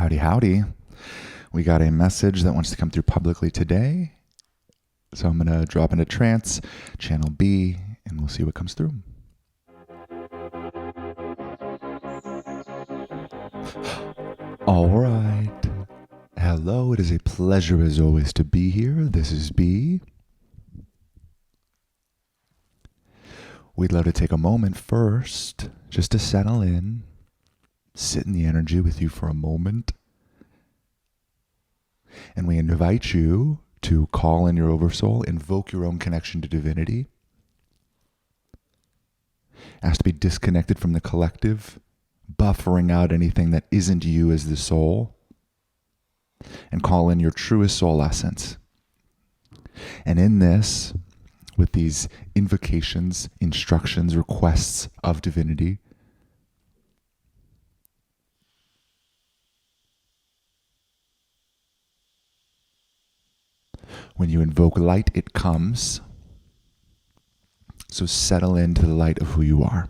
Howdy, howdy. We got a message that wants to come through publicly today. So I'm going to drop into trance, channel B, and we'll see what comes through. All right. Hello, it is a pleasure as always to be here. This is B. We'd love to take a moment first just to settle in, sit in the energy with you for a moment. And we invite you to call in your oversoul, invoke your own connection to divinity. Ask to be disconnected from the collective, buffering out anything that isn't you as the soul, and call in your truest soul essence. And in this, with these invocations, instructions, requests of divinity, when you invoke light, it comes. So settle into the light of who you are.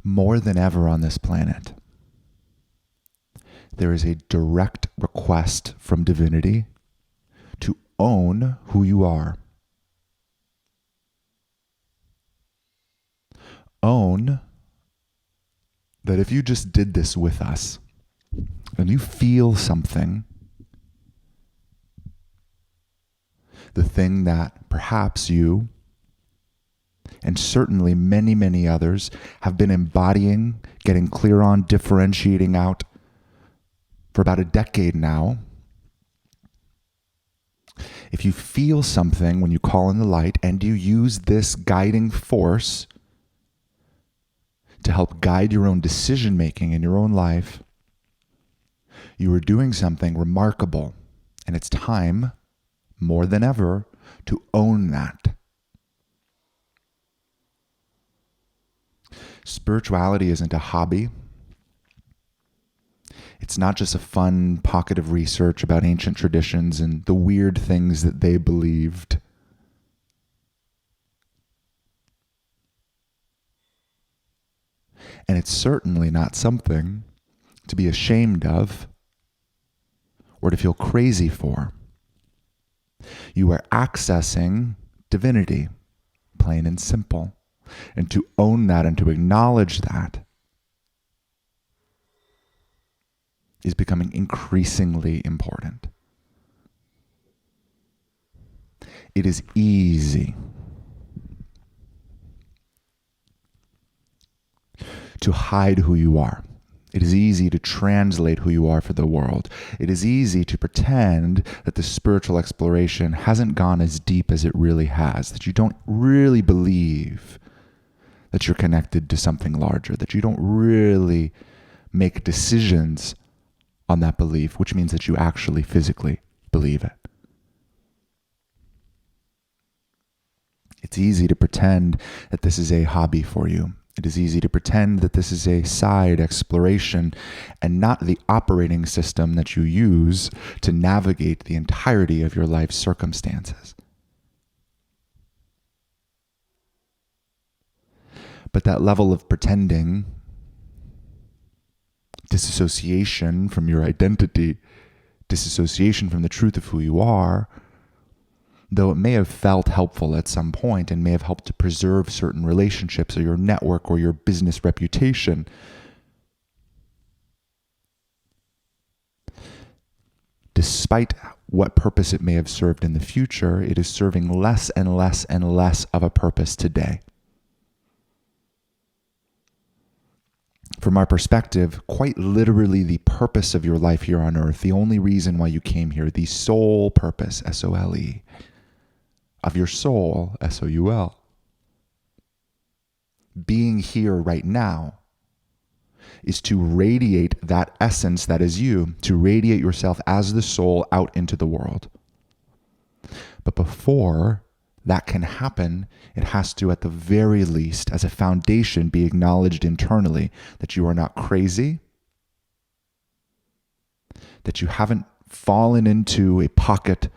More than ever on this planet, there is a direct request from divinity to own who you are. Own that if you just did this with us and you feel something, the thing that perhaps you and certainly many, many others have been embodying, getting clear on, differentiating out for about a decade now. If you feel something when you call in the light and you use this guiding force to help guide your own decision making in your own life, you are doing something remarkable. And it's time, more than ever, to own that. Spirituality isn't a hobby. It's not just a fun pocket of research about ancient traditions and the weird things that they believed. And it's certainly not something to be ashamed of or to feel crazy for. You are accessing divinity, plain and simple. And to own that and to acknowledge that is becoming increasingly important. It is easy to hide who you are. It is easy to translate who you are for the world. It is easy to pretend that the spiritual exploration hasn't gone as deep as it really has, that you don't really believe that you're connected to something larger, that you don't really make decisions on that belief, which means that you actually physically believe it. It's easy to pretend that this is a hobby for you. It is easy to pretend that this is a side exploration and not the operating system that you use to navigate the entirety of your life's circumstances. But that level of pretending, disassociation from your identity, disassociation from the truth of who you are, though it may have felt helpful at some point and may have helped to preserve certain relationships or your network or your business reputation, despite what purpose it may have served in the future, it is serving less and less and less of a purpose today. From our perspective, quite literally the purpose of your life here on earth, the only reason why you came here, the sole purpose, S-O-L-E, of your soul, S-O-U-L, being here right now, is to radiate that essence that is you, to radiate yourself as the soul out into the world. But before that can happen, it has to, at the very least, as a foundation, be acknowledged internally that you are not crazy, that you haven't fallen into a pocket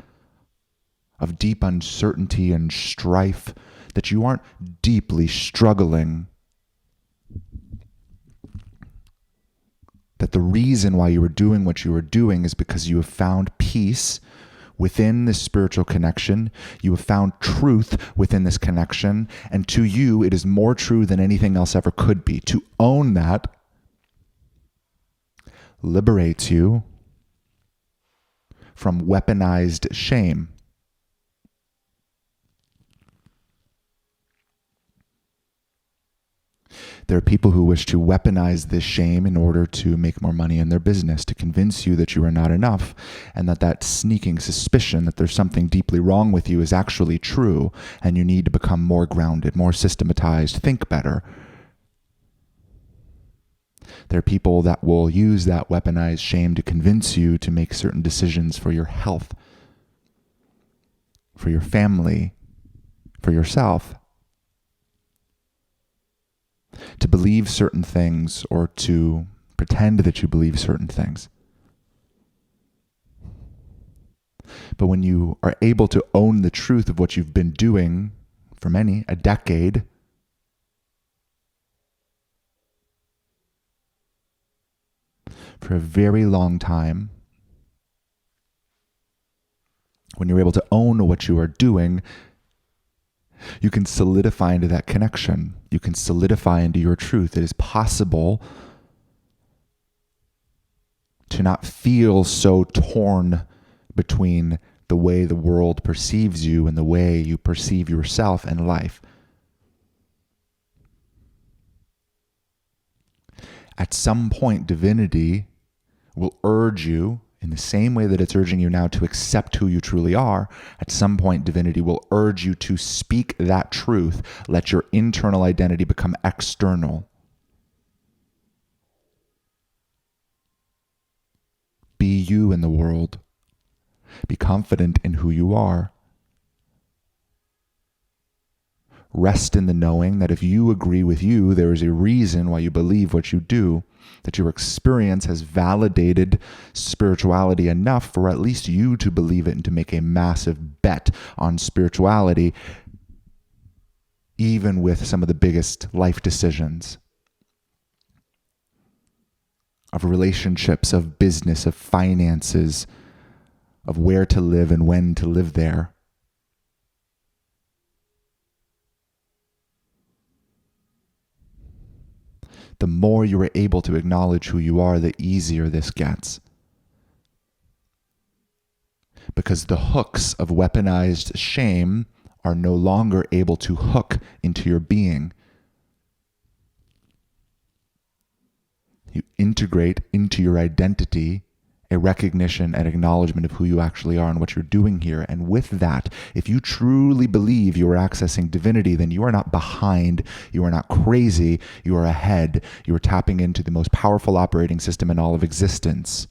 of deep uncertainty and strife, that you aren't deeply struggling, that the reason why you were doing what you were doing is because you have found peace within this spiritual connection. You have found truth within this connection. And to you, it is more true than anything else ever could be. To own that liberates you from weaponized shame. There are people who wish to weaponize this shame in order to make more money in their business, to convince you that you are not enough, and that sneaking suspicion that there's something deeply wrong with you is actually true, and you need to become more grounded, more systematized, think better. There are people that will use that weaponized shame to convince you to make certain decisions for your health, for your family, for yourself. To believe certain things or to pretend that you believe certain things. But when you are able to own the truth of what you've been doing for a decade, for a very long time, when you're able to own what you are doing, you can solidify into that connection. You can solidify into your truth. It is possible to not feel so torn between the way the world perceives you and the way you perceive yourself and life. At some point, divinity will urge you, in the same way that it's urging you now to accept who you truly are. At some point, divinity will urge you to speak that truth. Let your internal identity become external. Be you in the world. Be confident in who you are. Rest in the knowing that if you agree with you, there is a reason why you believe what you do, that your experience has validated spirituality enough for at least you to believe it and to make a massive bet on spirituality, even with some of the biggest life decisions of relationships, of business, of finances, of where to live and when to live there. The more you are able to acknowledge who you are, the easier this gets. Because the hooks of weaponized shame are no longer able to hook into your being. You integrate into your identity a recognition and acknowledgement of who you actually are and what you're doing here. And with that, if you truly believe you are accessing divinity, then you are not behind, you are not crazy, you are ahead. You are tapping into the most powerful operating system in all of existence.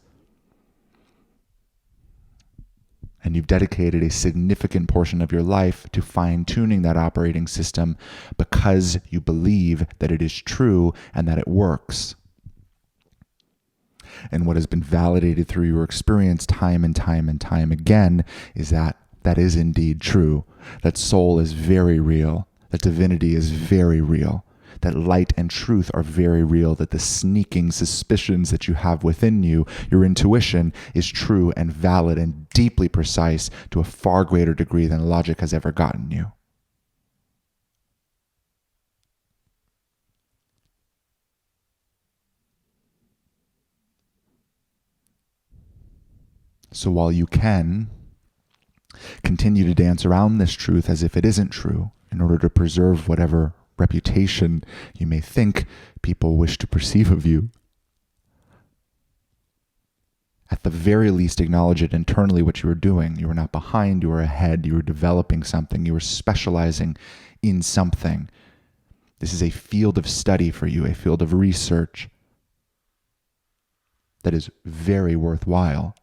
And you've dedicated a significant portion of your life to fine-tuning that operating system because you believe that it is true and that it works. And what has been validated through your experience time and time and time again is that that is indeed true. That soul is very real. That divinity is very real. That light and truth are very real. That the sneaking suspicions that you have within you, your intuition, is true and valid and deeply precise to a far greater degree than logic has ever gotten you. So while you can continue to dance around this truth as if it isn't true in order to preserve whatever reputation you may think people wish to perceive of you, at the very least acknowledge it internally what you are doing. You are not behind, you are ahead, you are developing something, you are specializing in something. This is a field of study for you, a field of research that is very worthwhile.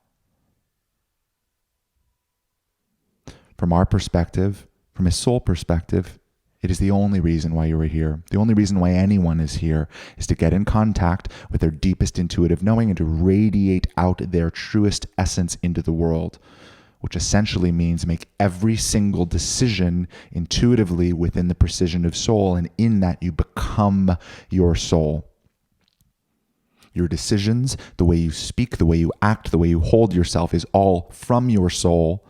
From our perspective, from a soul perspective, It is the only reason why you are here. The only reason why anyone is here is to get in contact with their deepest intuitive knowing and to radiate out their truest essence into the world, which essentially means make every single decision intuitively within the precision of soul, and in that you become your soul. Your decisions, the way you speak, the way you act, the way you hold yourself is all from your soul.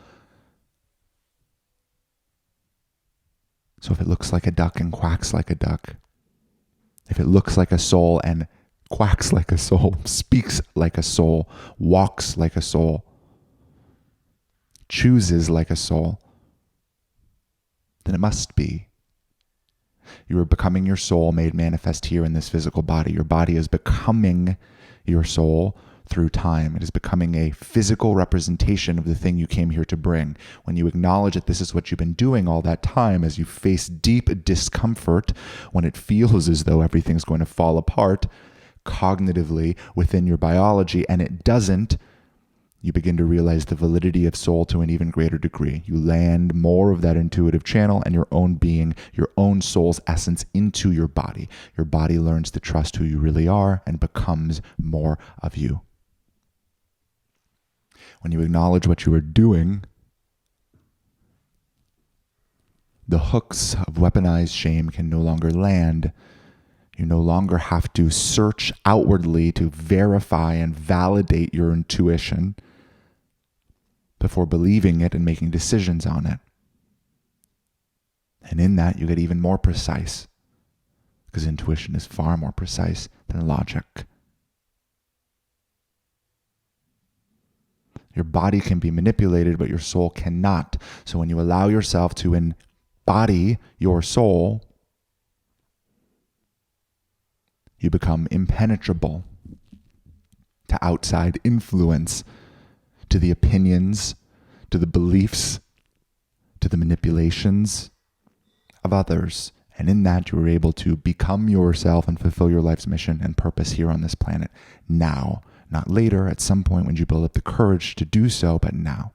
So if it looks like a duck and quacks like a duck, if it looks like a soul and quacks like a soul, speaks like a soul, walks like a soul, chooses like a soul, then it must be. You are becoming your soul made manifest here in this physical body. Your body is becoming your soul through time. It is becoming a physical representation of the thing you came here to bring. When you acknowledge that this is what you've been doing all that time, as you face deep discomfort, when it feels as though everything's going to fall apart cognitively within your biology, and it doesn't, you begin to realize the validity of soul to an even greater degree. You land more of that intuitive channel and your own being, your own soul's essence into your body. Your body learns to trust who you really are and becomes more of you. When you acknowledge what you are doing, the hooks of weaponized shame can no longer land. You no longer have to search outwardly to verify and validate your intuition before believing it and making decisions on it. And in that, you get even more precise, because intuition is far more precise than logic. Your body can be manipulated, but your soul cannot. So when you allow yourself to embody your soul, you become impenetrable to outside influence, to the opinions, to the beliefs, to the manipulations of others. And in that, you are able to become yourself and fulfill your life's mission and purpose here on this planet now. Not later, at some point when you build up the courage to do so, but now.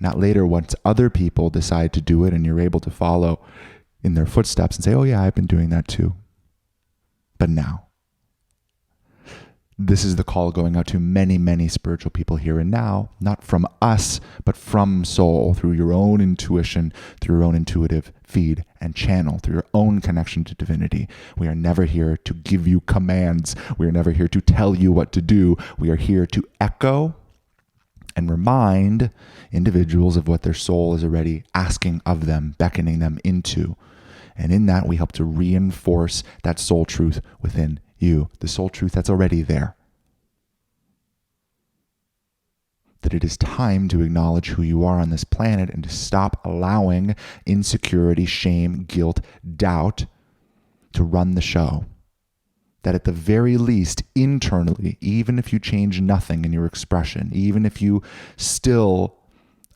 Not later once other people decide to do it and you're able to follow in their footsteps and say, oh yeah, I've been doing that too. But now. This is the call going out to many, many spiritual people here and now, not from us, but from soul, through your own intuition, through your own intuitive feed and channel, through your own connection to divinity. We are never here to give you commands. We are never here to tell you what to do. We are here to echo and remind individuals of what their soul is already asking of them, beckoning them into. And in that, we help to reinforce that soul truth within you, the soul truth that's already there. That it is time to acknowledge who you are on this planet and to stop allowing insecurity, shame, guilt, doubt to run the show. That at the very least, internally, even if you change nothing in your expression, even if you still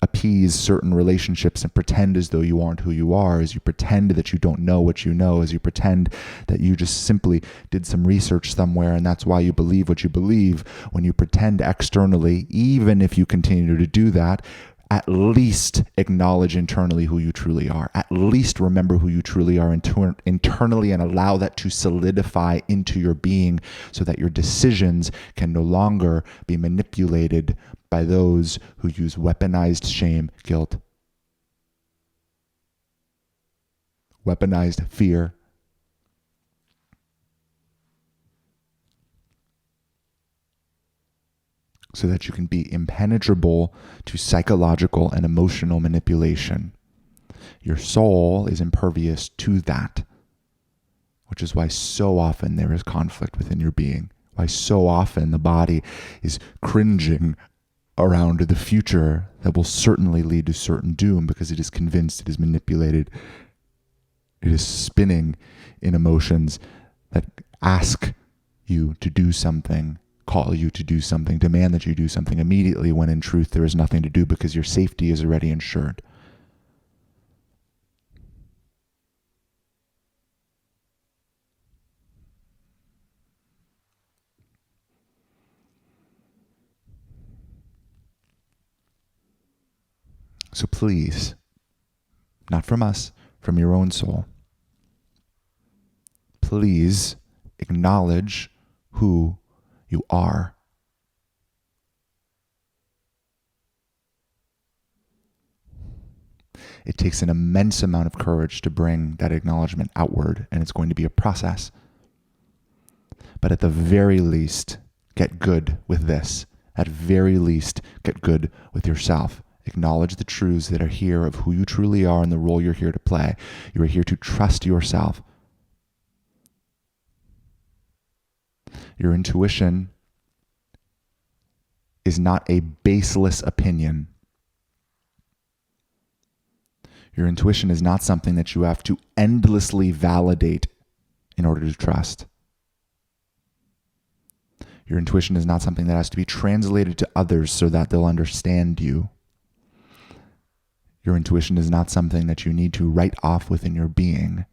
appease certain relationships and pretend as though you aren't who you are, as you pretend that you don't know what you know, as you pretend that you just simply did some research somewhere and that's why you believe what you believe, when you pretend externally, even if you continue to do that, at least acknowledge internally who you truly are. At least remember who you truly are internally and allow that to solidify into your being so that your decisions can no longer be manipulated by those who use weaponized shame, guilt, weaponized fear, so that you can be impenetrable to psychological and emotional manipulation. Your soul is impervious to that, which is why so often there is conflict within your being, why so often the body is cringing around the future that will certainly lead to certain doom because it is convinced, it is manipulated, it is spinning in emotions that ask you to do something, call you to do something, demand that you do something immediately, when in truth there is nothing to do because your safety is already ensured. So please, not from us, from your own soul. Please acknowledge who you are. It takes an immense amount of courage to bring that acknowledgement outward, and it's going to be a process. But at the very least, get good with this. At very least, get good with yourself. Acknowledge the truths that are here of who you truly are and the role you're here to play. You are here to trust yourself. Your intuition is not a baseless opinion. Your intuition is not something that you have to endlessly validate in order to trust. Your intuition is not something that has to be translated to others so that they'll understand you. Your intuition is not something that you need to write off within your being.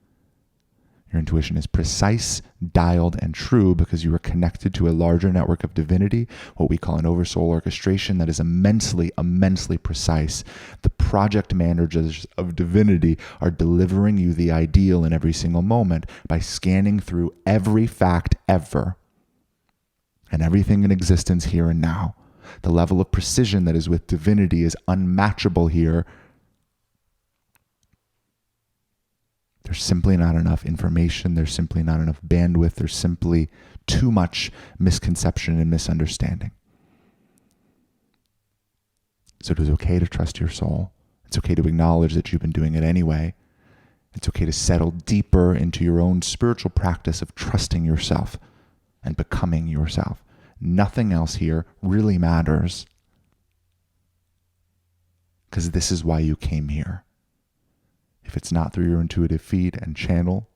Your intuition is precise, dialed, and true because you are connected to a larger network of divinity, what we call an oversoul orchestration that is immensely, immensely precise. The project managers of divinity are delivering you the ideal in every single moment by scanning through every fact ever and everything in existence here and now. The level of precision that is with divinity is unmatchable here. There's simply not enough information. There's simply not enough bandwidth. There's simply too much misconception and misunderstanding. So it is okay to trust your soul. It's okay to acknowledge that you've been doing it anyway. It's okay to settle deeper into your own spiritual practice of trusting yourself and becoming yourself. Nothing else here really matters, because this is why you came here. If it's not through your intuitive feed and channel,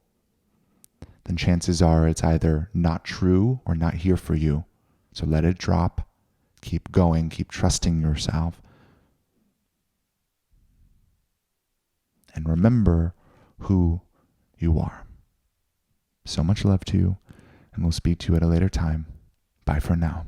then chances are it's either not true or not here for you. So let it drop. Keep going. Keep trusting yourself. And remember who you are. So much love to you, and we'll speak to you at a later time. Bye for now.